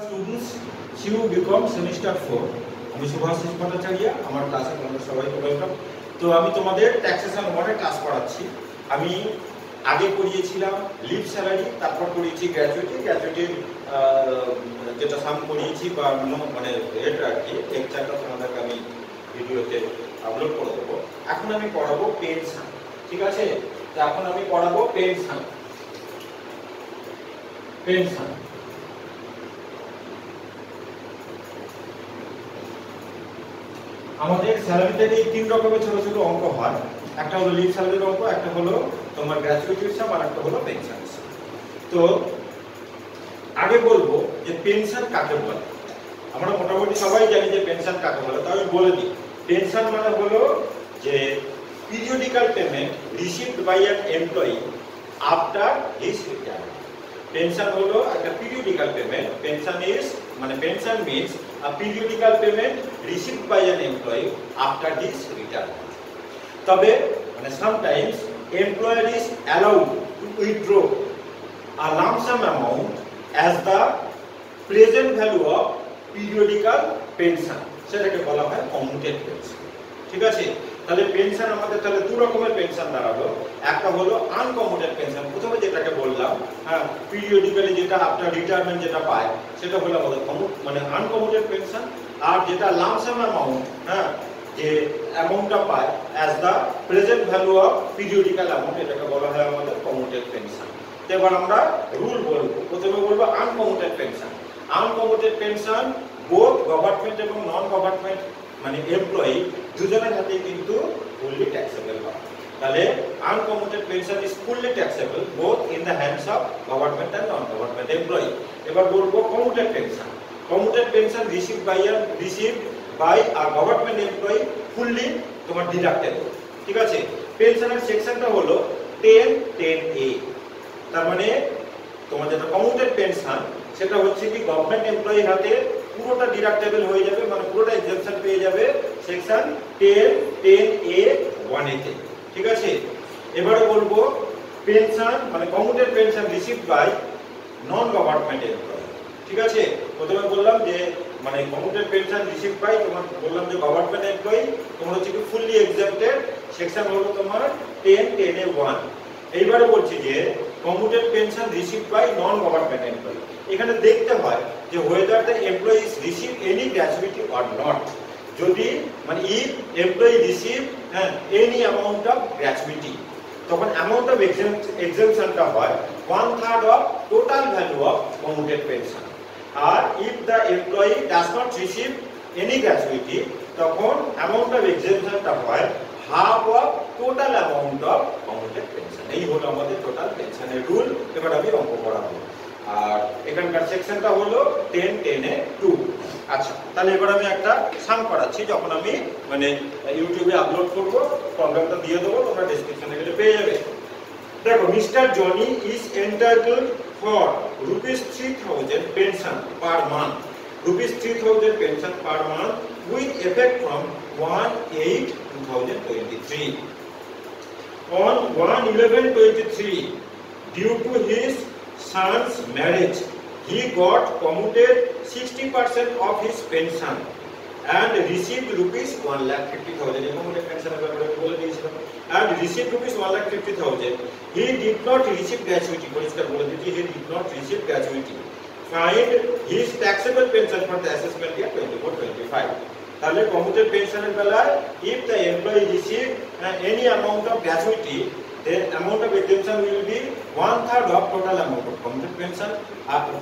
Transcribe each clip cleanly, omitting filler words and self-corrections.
Students see you BCom semester 4 আমি শুভাশিস ভট্টাচার্য আমার ক্লাসে তোমাদের সবাইকে ওয়েলকাম। তো আমি তোমাদের ট্যাক্সেশন 1 এর ক্লাস পড়াচ্ছি। আমি আগে পড়িয়েছিলাম লিভ স্যালারি, তারপর পড়িয়েছি গ্র্যাচুইটির যেটা সাম পড়িয়েছি বা মানে এটা আর কি লেকচারটা তোমাদেরকে আমি ভিডিওতে আপলোড করে দেবো। এখন আমি পড়াবো পেনশন, ঠিক আছে? তো এখন আমি পড়াবো পেনশন। আমাদের স্যালারি থেকে 3 রকমের ছোট ছোট অঙ্ক হয়। একটা হলো লিভ স্যালারির অঙ্ক, একটা হলো তোমার গ্র্যাচুইটির সাম, আর একটা হলো পেনশন। তো আগে বলবো যে পেনশন কাকে বলে। আমরা মোটামুটি সবাই জানি যে পেনশন কাকে বলে, তাই আমি বলে দিই। পেনশন মানে হলো যে periodical payment received by an employee after his retirement. Pension হলো একটা periodical payment. Pension means a periodical payment received by an employee after his retirement. তবে মানে sometimes employer is allowed to withdraw a lump sum amount as the present value of periodical pension, সেটাকে বলা হয় commuted pension, ঠিক আছে? তাহলে pension আমাদের তাহলে দু রকমের পেনশন দাঁড়ালো। একটা হলো আনকমিউটেড পেনশন, প্রথমে যেটাকে বললাম, হ্যাঁ, পিরিয়ডিক্যালি যেটা আফটার রিটায়ারমেন্ট যেটা পায় সেটা হলো আমাদের মানে আনকমিউটেড পেনশন। আর যেটা লাম্প সাম অ্যামাউন্ট, হ্যাঁ, যে অ্যামাউন্টটা পায় as the present value of periodical amount, এটাকে বলা হয় আমাদের কমিউটেড পেনশন। তো এবার আমরা রুল বলবো। প্রথমে বলবো আনকমিউটেড পেনশন। আনকমিউটেড পেনশন বোথ গভর্নমেন্ট এবং নন গভর্নমেন্ট মানে এমপ্লয়ি দুজনের হাতেই কিন্তু ফুললি ট্যাক্সেবল হয়। তাহলে uncommuted pension is fully taxable both in the hands of government and non government employee. এবার বলবো commuted pension. Commuted pension received by a government employee fully তোমার ডিডাক্টেবল, ঠিক আছে? পেনশনের সেকশনটা হলো 10(10)(a)। তার মানে তোমার যেটা কমিউটেড পেনশন সেটা হচ্ছে কি গভর্নমেন্ট এমপ্লয়ির হাতে পুরোটা ডিডাক্টেবল হয়ে যাবে, মানে পুরোটা এক্সেমশন পেয়ে যাবে সেকশন 10(10)(a)(1)(a) তে, ঠিক আছে? এবারে বলবো পেনশন মানে commuted pension received by non government employee, ঠিক আছে? প্রথমে বললাম যে মানে কমিউটেড পেনশন রিসিভড বাই তোমার বললাম যে গভর্নমেন্ট এমপ্লয়ি, তোমার হচ্ছে কি ফুললি এক্সেম্পটেড, সেকশন হলো তোমার 10(10)(a)(1). এইবারে বলছি যে commuted pension received by non government employee. এখানে দেখতে হয় যে whether the employee receive any gratuity or not. যদি মানে if employee receive any amount of gratuity, তখন amount of exemptionটা হয় 1/3 of total value of commuted pension. R if the employee does not receive any gratuity, তখন amount of exemptionটা হয় half of total amount of commuted pension. এই হলো আমাদের total পেনশনের rule. এবার আমি অঙ্ক করাবো। আর এখানকার সেকশনটা হলো 10(10)(2). আচ্ছা, তাহলে এবার আমি একটা সাম করাচ্ছি, যখন আমি মানে ইউটিউবে আপলোড করব প্রবলেমটা দিয়ে দেবো, তোমরা ডেসক্রিপশনে গেলে পেয়ে যাবে। দেখো, mister Johnny is entitled for ₹3,000 pension per month, ₹3,000 pension per month with effect from 1/8/2023. On 1/11/23, due to his son's marriage, he got commuted 60% of his pension and received ₹1,50,000. And received ₹1,50,000. He did not receive gratuity. He did not receive gratuity. Find his taxable pension for the assessment year 24-25. তাহলে commuted পেনশনের বেলায় if the employee receive any amount of gratuity, then amount of exemption will be 1/3 of total amount of commuted pension.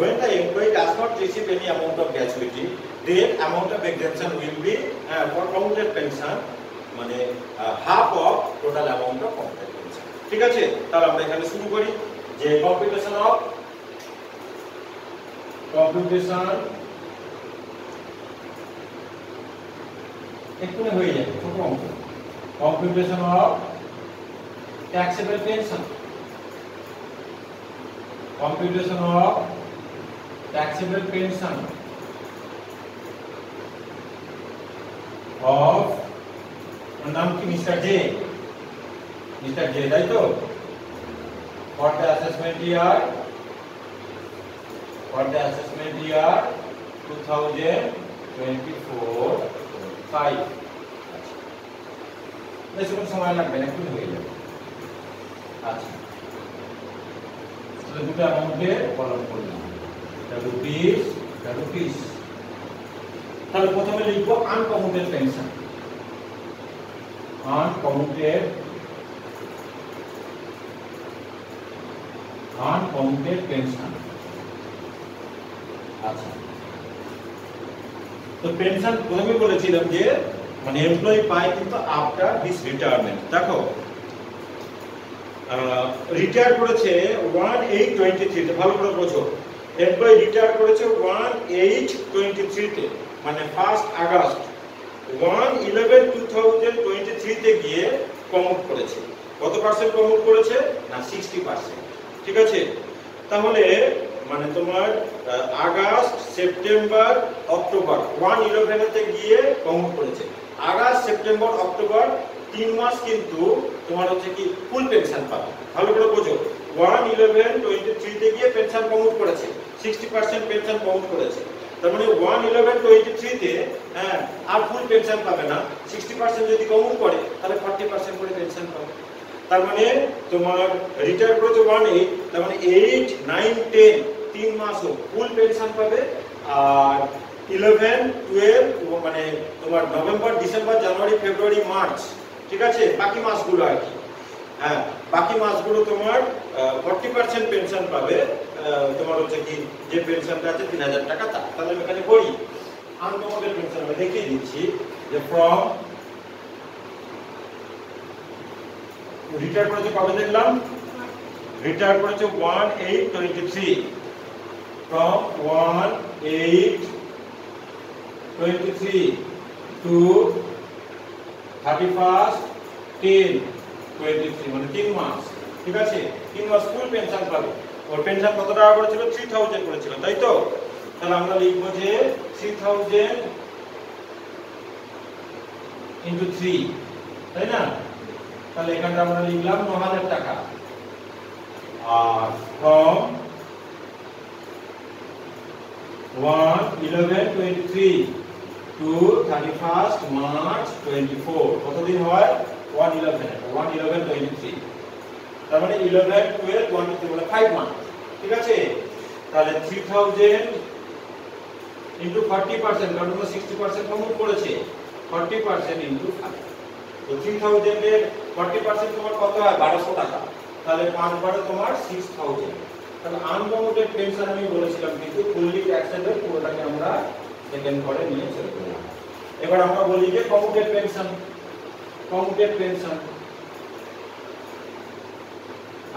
When the employee does not receive any amount of gratuity, then amount of exemption will be for commuted pension মানে half of total amount of commuted pension, ঠিক আছে? তাহলে আমরা এখানে শুরু করি যে computation এক্ষুনি হয়ে যাবে ছোট অঙ্ক। Computation of taxable pension. Computation of taxable pension of নাম কি মিস্টার জে, তাই তো? for the assessment year 2024 5 বেশিক্ষণ সময় লাগবে না, একটু হয়ে যাবে। আচ্ছা, তাহলে দুটো অ্যামাউন্টে কলম করলাম, এটা রুপিস, এটা রুপিস। তাহলে প্রথমে লিখবো আনকমুটেড পেনশন, আনকমুটেড পেনশন। আচ্ছা, তো পেনশন প্রথমে বলেছিলাম যে মানে এমপ্লয়ি পায় কিন্তু আফটার হিজ রিটায়ারমেন্ট। দেখো রিটায়ার করেছে 1/8/23 তে, ভালো করে বোঝো, এমপ্লয়ি রিটায়ার করেছে 1/8/23 তে, মানে 1 আগস্ট 1/11/2023 তে গিয়ে কমিট করেছে। কত পার্সেন্ট কমিট করেছে না 60%। ঠিক আছে, তাহলে মানে তোমার আগস্ট, সেপ্টেম্বর, অক্টোবর 1/11 তে গিয়ে কমিট করেছে। আগস্ট, সেপ্টেম্বর, অক্টোবর 3 মাস কিন্তু তোমার হচ্ছে কি ফুল পেনশন পাবে। ভালো করে বোঝো, 1/11/23 তে গিয়ে পেনশন কমিট করেছে, 60% পেনশন কমিট করেছে। তার মানে 1/11/23 তে হ্যাঁ আর ফুল পেনশন পাবে না, 60% যদি কমিট করে তাহলে 40% করে পেনশন পাবে। তার মানে তোমার রিটায়ার করেছে 1/8, তার মানে 8, 9, 10 3 মাসও ফুল পেনশন পাবে। আর 11, 12 মানে তোমার নভেম্বর, ডিসেম্বর, জানুয়ারি, ফেব্রুয়ারি, মার্চ, ঠিক আছে, বাকি মাসগুলো আর কি, হ্যাঁ বাকি মাসগুলো তোমার 40% পেনশন পাবে। তোমার হচ্ছে কি যে পেনশনটা আছে 3000 টাকা তা। তাহলে আমি এখানে বলি আনকমোডেড পেনশন আমি দেখিয়ে দিচ্ছি যে ফ্রম রিটায়ার করেছে কবে দেখলাম, রিটায়ার করেছে 1/8/23, from 1/8/23 to 31/10/23 মানে 3 মাস। ঠিক আছে, 3 মাস ফুল পেনশন পাবে। ওর পেনশন কত টাকা করেছিল 3000 করেছিল, তাই তো? তাহলে আমরা লিখবো যে 3000 into 3, তাই না? তাহলে এখানটা আমরা লিখলাম 9000 টাকা। আর from 1/11/23 to 31st March 24 কতদিন হয় 1/11/23, তার মানে 11, 12, 23 মানে 5 মাস। ঠিক আছে, তাহলে 3000 into 40%, কারণ আমরা 60% কমিট করেছে, 40% into 5। তো 3000 এর 40% তোমার কত হয় 1200 টাকা। তাহলে 5 বারে তোমার 6000। তাহলে আনকমোডেড পেনশন আমি বলেছিলাম কিন্তু ফুললি ট্যাক্সেবল, পুরোটাকে আমরা সেকেন্ড করে নিয়ে চলে গেলাম। এবার আমরা বলি যে কমিউটেড পেনশন, কমিউটেড পেনশন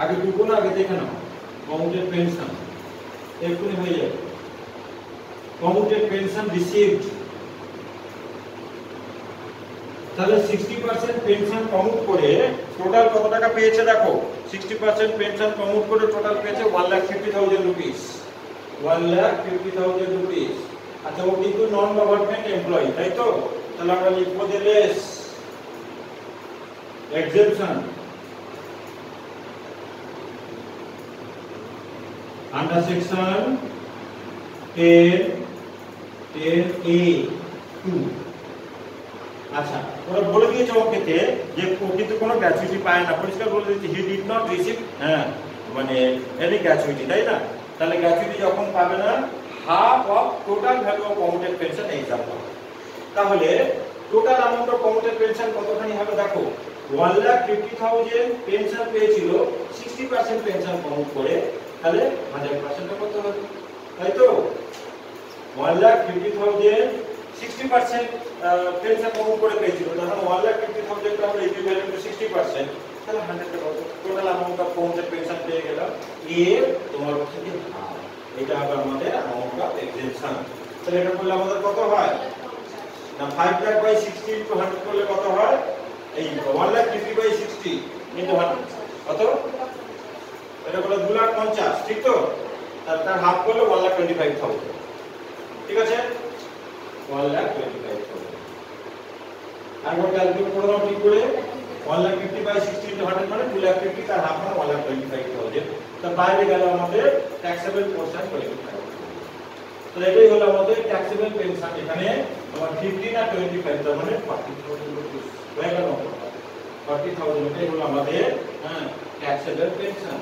আগে টুকু না আগে দেখে নাও। কমিউটেড পেনশন এক্ষুনি হয়ে যাবে। কমিউটেড পেনশন রিসিভড, তাহলে 60% পেনশন কমিউট করে টোটাল কত টাকা পেয়েছে দেখো, 60% পেনশন কমিউট করে টোটাল পেয়েছে 1,50,000 রুপিস, 1,50,000 রুপিস। আচ্ছা, ও কিন্তু নন গভর্নমেন্ট এমপ্লয়ি, তাই তো? তাহলে আমরা লিখবো যে less exception under section 10A2। আচ্ছা, ওরা বলে দিয়েছে ওকেতে যে ও কিন্তু কোনো গ্র্যাচুইটি পায় না, পরিষ্কার বলে দিয়েছে হি ডিড নট রিসিভ মানে এনি গ্র্যাচুইটি, তাই না? তাহলে গ্র্যাচুইটি যখন পাবে না, half of total value of commuted pension এইটা পাবে। তাহলে total amount of commuted pension কতখানি হবে দেখো, 1,50,000 পেনশন পেয়েছিল, 60% পেনশন কমিউট করে, তাহলে 100% কত হবে, তাই তো? 1,50,000 60% পেনশন কমিউট করে পেয়েছিল, তখন 1,50,000 টা আমরা ইকুইভ্যালেন্ট টু 60%, তাহলে 100 টাকা total amount of commuted pension পেয়ে গেলাম। এর তোমার হচ্ছে কি হাফ, এটা হবে আমাদের অ্যামাউন্ট অফ এক্সেপশন। তাহলে এটা করলে আমাদের কত হয় না 5 লাখ বাই 60 ইনটু 100 করলে কত হয়, এই 1,50,000/60 ইনটু 100 কত, এটা করলে 2,50,000, ঠিক তো? তার হাফ করলে 1,25,000, ঠিক আছে? 1,25,000 আরেকবার ক্যালকুলেট করে দাও ঠিক করে, 1,50,000/60 ইনটু 100 মানে 2,50,000, তার হাফ মানে 1,25,000। তার বাইরে গেল আমাদের ট্যাক্সেবল পোরশন 25,000। তো এটাই হলো আমাদের ট্যাক্সেবল পেনশন। এখানে তোমার 15 আর 25 তার মানে 40,000 রুপিস হয়ে গেল। 40,000 এটাই হলো আমাদের ট্যাক্সেবল পেনশন।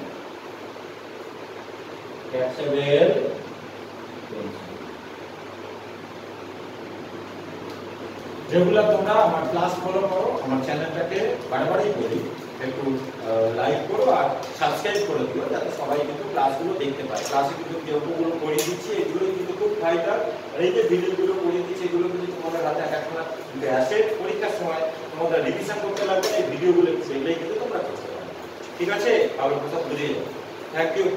ট্যাক্সেবল পেনশন যেগুলো তোমরা আমার ক্লাস ফলো করো, আমার চ্যানেলটাকে বারবারই বলি একটু লাইক করো আর সাবস্ক্রাইব করে দিও, যাতে সবাই কিন্তু ক্লাসগুলো দেখতে পায়। ক্লাসে কিন্তু যেগুলো করে দিচ্ছি এগুলো কিন্তু খুব ফাইদার। আর এই যে ভিডিওগুলো করে দিচ্ছি এগুলো কিন্তু তোমাদের হাতে একটা আসে পরীক্ষার সময় তোমাদের রিভিশন করতে লাগবে, এই ভিডিওগুলো এগুলোই কিন্তু তোমরা করতে পারো। ঠিক আছে, ভালো কথা বুঝিয়ে। Thank you.